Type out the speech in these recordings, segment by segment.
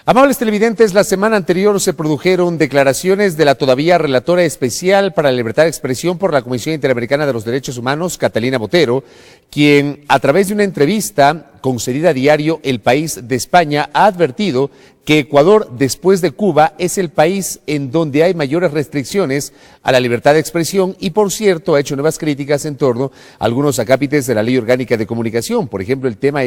Amables televidentes, la semana anterior se produjeron declaraciones de la todavía relatora especial para la libertad de expresión por la Comisión Interamericana de los Derechos Humanos, Catalina Botero, quien a través de una entrevista concedida a diario El País de España ha advertido que Ecuador, después de Cuba, es el país en donde hay mayores restricciones a la libertad de expresión y, por cierto, ha hecho nuevas críticas en torno a algunos acápites de la Ley Orgánica de Comunicación, por ejemplo, el tema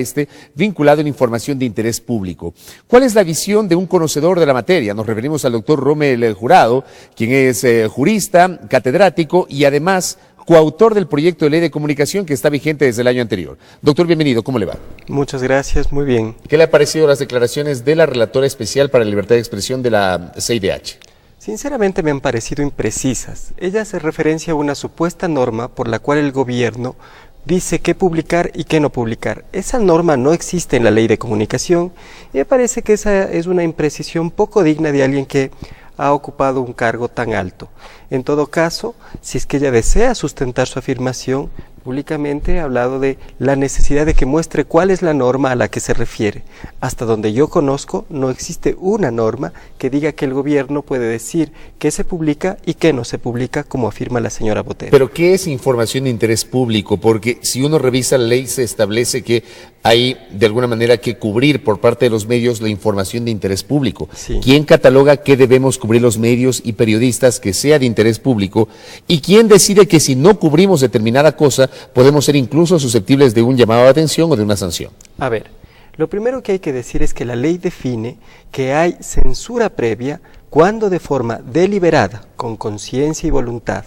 vinculado a la información de interés público. ¿Cuál es la visión de un conocedor de la materia? Nos referimos al doctor Rommel Jurado, quien es jurista, catedrático y además coautor del proyecto de ley de comunicación que está vigente desde el año anterior. Doctor, bienvenido, ¿cómo le va? Muchas gracias, muy bien. ¿Qué le han parecido las declaraciones de la relatora especial para la libertad de expresión de la CIDH? Sinceramente me han parecido imprecisas. Ella hace referencia a una supuesta norma por la cual el gobierno dice qué publicar y qué no publicar. Esa norma no existe en la ley de comunicación y me parece que esa es una imprecisión poco digna de alguien que ha ocupado un cargo tan alto. En todo caso, si es que ella desea sustentar su afirmación, públicamente ha hablado de la necesidad de que muestre cuál es la norma a la que se refiere. Hasta donde yo conozco, no existe una norma que diga que el gobierno puede decir qué se publica y qué no se publica, como afirma la señora Botero. ¿Pero qué es información de interés público? Porque si uno revisa la ley, se establece que hay de alguna manera que cubrir por parte de los medios la información de interés público. Sí. ¿Quién cataloga qué debemos cubrir los medios y periodistas que sea de interés público? ¿Y quién decide que si no cubrimos determinada cosa, podemos ser incluso susceptibles de un llamado de atención o de una sanción? A ver, lo primero que hay que decir es que la ley define que hay censura previa cuando de forma deliberada, con conciencia y voluntad,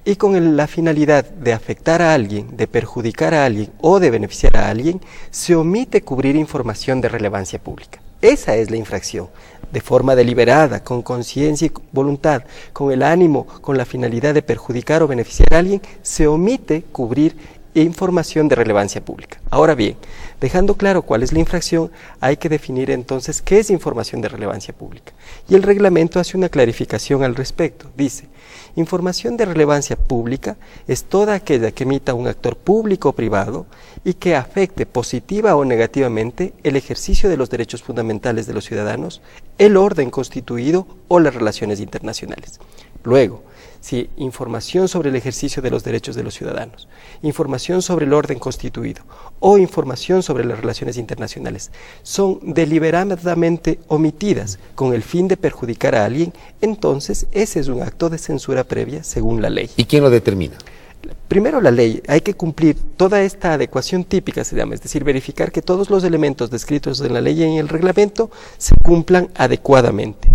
y con la finalidad de afectar a alguien, de perjudicar a alguien o de beneficiar a alguien, se omite cubrir información de relevancia pública. Esa es la infracción. De forma deliberada, con conciencia y voluntad, con el ánimo, con la finalidad de perjudicar o beneficiar a alguien, se omite cubrir información de relevancia pública. Ahora bien, dejando claro cuál es la infracción, hay que definir entonces qué es información de relevancia pública. Y el reglamento hace una clarificación al respecto. Dice, información de relevancia pública es toda aquella que emita un actor público o privado y que afecte positiva o negativamente el ejercicio de los derechos fundamentales de los ciudadanos, el orden constituido o las relaciones internacionales. Luego, si información sobre el ejercicio de los derechos de los ciudadanos, información sobre el orden constituido o información sobre las relaciones internacionales son deliberadamente omitidas con el fin de perjudicar a alguien, entonces ese es un acto de censura previa según la ley. ¿Y quién lo determina? Primero la ley, hay que cumplir toda esta adecuación típica, se llama, es decir, verificar que todos los elementos descritos en la ley y en el reglamento se cumplan adecuadamente.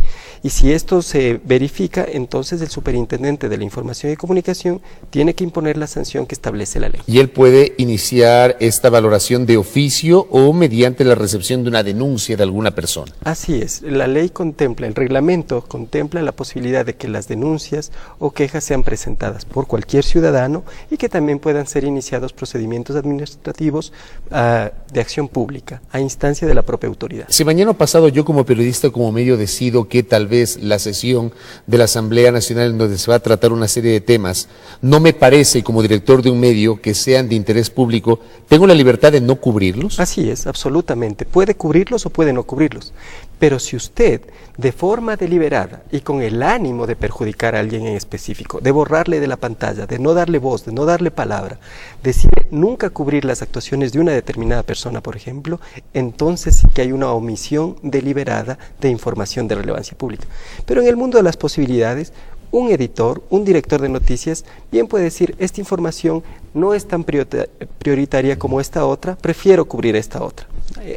Y si esto se verifica, entonces el superintendente de la Información y Comunicación tiene que imponer la sanción que establece la ley. ¿Y él puede iniciar esta valoración de oficio o mediante la recepción de una denuncia de alguna persona? Así es, la ley contempla, el reglamento contempla la posibilidad de que las denuncias o quejas sean presentadas por cualquier ciudadano y que también puedan ser iniciados procedimientos administrativos de acción pública a instancia de la propia autoridad. Si mañana pasado yo como periodista, como medio, decido que tal vez la sesión de la Asamblea Nacional en donde se va a tratar una serie de temas, no me parece como director de un medio que sean de interés público, ¿tengo la libertad de no cubrirlos? Así es, absolutamente. Puede cubrirlos o puede no cubrirlos. Pero si usted, de forma deliberada y con el ánimo de perjudicar a alguien en específico, de borrarle de la pantalla, de no darle voz, de no darle palabra, decide nunca cubrir las actuaciones de una determinada persona, por ejemplo, entonces sí que hay una omisión deliberada de información de relevancia pública. Pero en el mundo de las posibilidades, un editor, un director de noticias, bien puede decir, esta información no es tan prioritaria como esta otra, prefiero cubrir esta otra.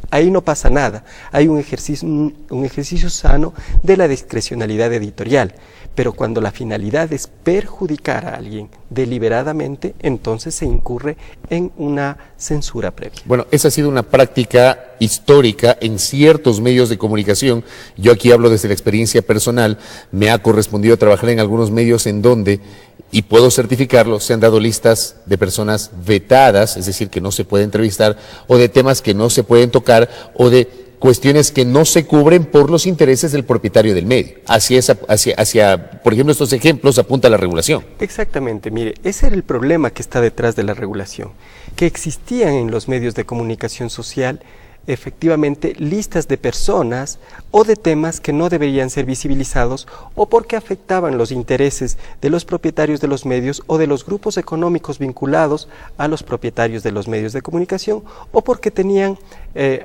Ahí no pasa nada, hay un ejercicio sano de la discrecionalidad editorial, pero cuando la finalidad es perjudicar a alguien deliberadamente, entonces se incurre en una censura previa. Bueno, esa ha sido una práctica histórica en ciertos medios de comunicación. Yo aquí hablo desde la experiencia personal, me ha correspondido trabajar en algunos medios en donde, y puedo certificarlo, se han dado listas de personas vetadas, es decir, que no se puede entrevistar, o de temas que no se pueden tocar, o de cuestiones que no se cubren por los intereses del propietario del medio. Hacia, por ejemplo, estos ejemplos apunta la regulación. Exactamente, mire, ese era el problema que está detrás de la regulación, que existían en los medios de comunicación social efectivamente listas de personas o de temas que no deberían ser visibilizados o porque afectaban los intereses de los propietarios de los medios o de los grupos económicos vinculados a los propietarios de los medios de comunicación o porque tenían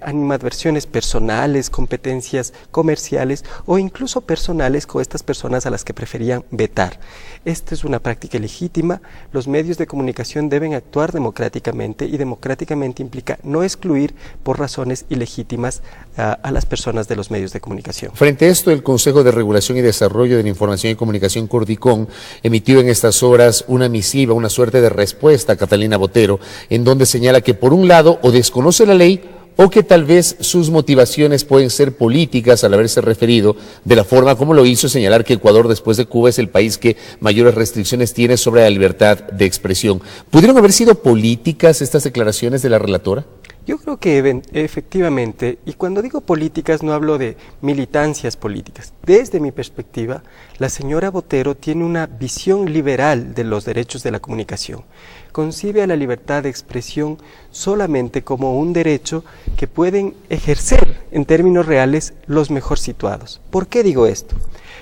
animadversiones personales, competencias comerciales o incluso personales con estas personas a las que preferían vetar. Esta es una práctica legítima. Los medios de comunicación deben actuar democráticamente y democráticamente implica no excluir por razones ilegítimas a las personas de los medios de comunicación. Frente a esto, el Consejo de Regulación y Desarrollo de la Información y Comunicación, Cordicón, emitió en estas horas una misiva, una suerte de respuesta a Catalina Botero, en donde señala que por un lado o desconoce la ley o que tal vez sus motivaciones pueden ser políticas al haberse referido de la forma como lo hizo, señalar que Ecuador después de Cuba es el país que mayores restricciones tiene sobre la libertad de expresión. ¿Pudieron haber sido políticas estas declaraciones de la relatora? Yo creo que efectivamente, y cuando digo políticas no hablo de militancias políticas. Desde mi perspectiva, la señora Botero tiene una visión liberal de los derechos de la comunicación. Concibe a la libertad de expresión solamente como un derecho que pueden ejercer en términos reales los mejor situados. ¿Por qué digo esto?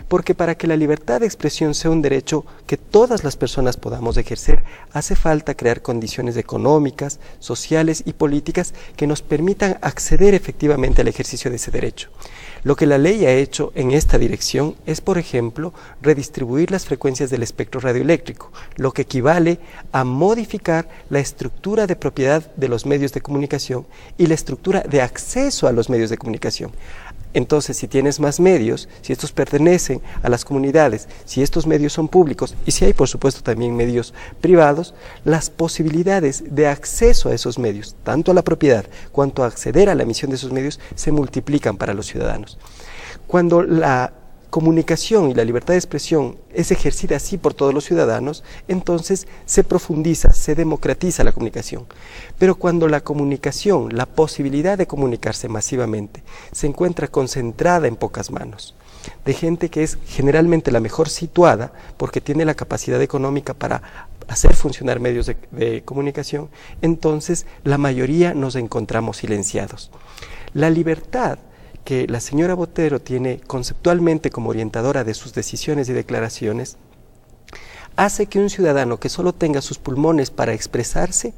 Porque para que la libertad de expresión sea un derecho que todas las personas podamos ejercer, hace falta crear condiciones económicas, sociales y políticas que nos permitan acceder efectivamente al ejercicio de ese derecho. Lo que la ley ha hecho en esta dirección es, por ejemplo, redistribuir las frecuencias del espectro radioeléctrico, lo que equivale a modificar la estructura de propiedad de los medios de comunicación y la estructura de acceso a los medios de comunicación. Entonces, si tienes más medios, si estos pertenecen a las comunidades, si estos medios son públicos y si hay, por supuesto, también medios privados, las posibilidades de acceso a esos medios, tanto a la propiedad cuanto a acceder a la emisión de esos medios, se multiplican para los ciudadanos. Cuando la comunicación y la libertad de expresión es ejercida así por todos los ciudadanos, entonces se profundiza, se democratiza la comunicación. Pero cuando la comunicación, la posibilidad de comunicarse masivamente, se encuentra concentrada en pocas manos, de gente que es generalmente la mejor situada porque tiene la capacidad económica para hacer funcionar medios de comunicación, entonces la mayoría nos encontramos silenciados. La libertad que la señora Botero tiene conceptualmente como orientadora de sus decisiones y declaraciones, hace que un ciudadano que solo tenga sus pulmones para expresarse,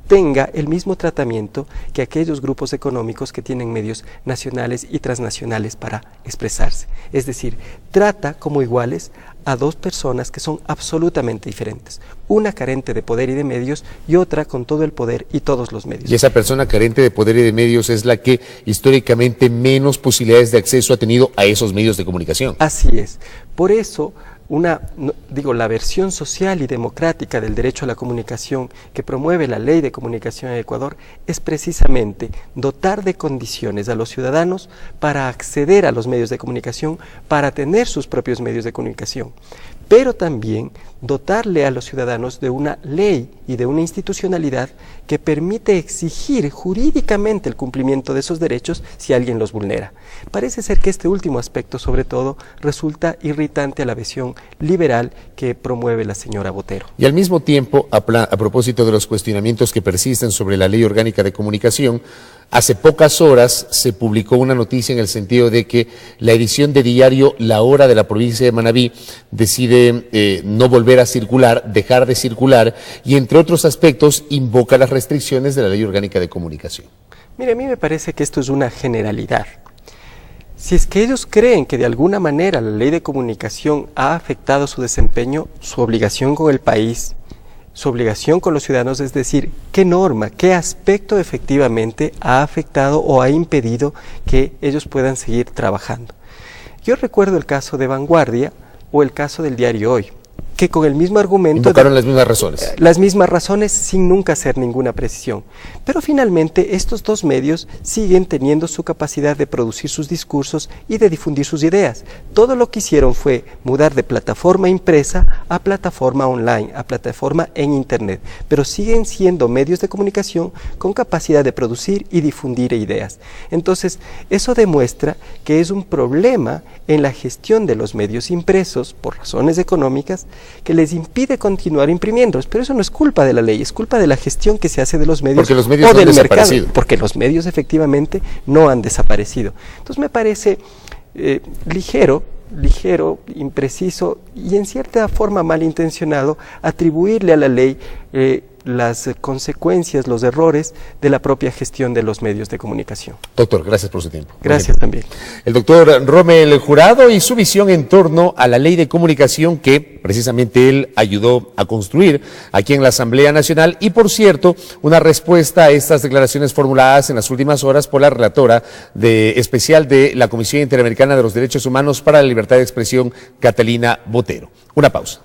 tenga el mismo tratamiento que aquellos grupos económicos que tienen medios nacionales y transnacionales para expresarse. Es decir, trata como iguales a dos personas que son absolutamente diferentes. Una carente de poder y de medios y otra con todo el poder y todos los medios. Y esa persona carente de poder y de medios es la que históricamente menos posibilidades de acceso ha tenido a esos medios de comunicación. Así es. Por eso, la versión social y democrática del derecho a la comunicación que promueve la Ley de Comunicación en Ecuador es precisamente dotar de condiciones a los ciudadanos para acceder a los medios de comunicación, para tener sus propios medios de comunicación, pero también dotarle a los ciudadanos de una ley y de una institucionalidad que permite exigir jurídicamente el cumplimiento de esos derechos si alguien los vulnera. Parece ser que este último aspecto, sobre todo, resulta irritante a la visión liberal que promueve la señora Botero. Y al mismo tiempo, a propósito de los cuestionamientos que persisten sobre la Ley Orgánica de Comunicación, hace pocas horas se publicó una noticia en el sentido de que la edición de diario La Hora de la provincia de Manabí decide no volver a circular, dejar de circular y, entre otros aspectos, invoca las restricciones de la Ley Orgánica de Comunicación. Mire, a mí me parece que esto es una generalidad. Si es que ellos creen que de alguna manera la Ley de Comunicación ha afectado su desempeño, su obligación con el país, su obligación con los ciudadanos, es decir, qué norma, qué aspecto efectivamente ha afectado o ha impedido que ellos puedan seguir trabajando. Yo recuerdo el caso de Vanguardia o el caso del diario Hoy, que con el mismo argumento invocaron las mismas razones. Las mismas razones sin nunca hacer ninguna precisión. Pero finalmente estos dos medios siguen teniendo su capacidad de producir sus discursos y de difundir sus ideas. Todo lo que hicieron fue mudar de plataforma impresa a plataforma online, a plataforma en internet. Pero siguen siendo medios de comunicación con capacidad de producir y difundir ideas. Entonces, eso demuestra que es un problema en la gestión de los medios impresos, por razones económicas, que les impide continuar imprimiendo. Pero eso no es culpa de la ley, es culpa de la gestión que se hace de los medios, porque los medios o no han del mercado, desaparecido. porque los medios efectivamente no han desaparecido. Entonces me parece ligero, impreciso y en cierta forma malintencionado atribuirle a la ley las consecuencias, los errores de la propia gestión de los medios de comunicación. Doctor, gracias por su tiempo. Gracias también. El doctor Rommel Jurado y su visión en torno a la ley de comunicación que precisamente él ayudó a construir aquí en la Asamblea Nacional y, por cierto, una respuesta a estas declaraciones formuladas en las últimas horas por la relatora especial de la Comisión Interamericana de los Derechos Humanos para la Libertad de Expresión, Catalina Botero. Una pausa.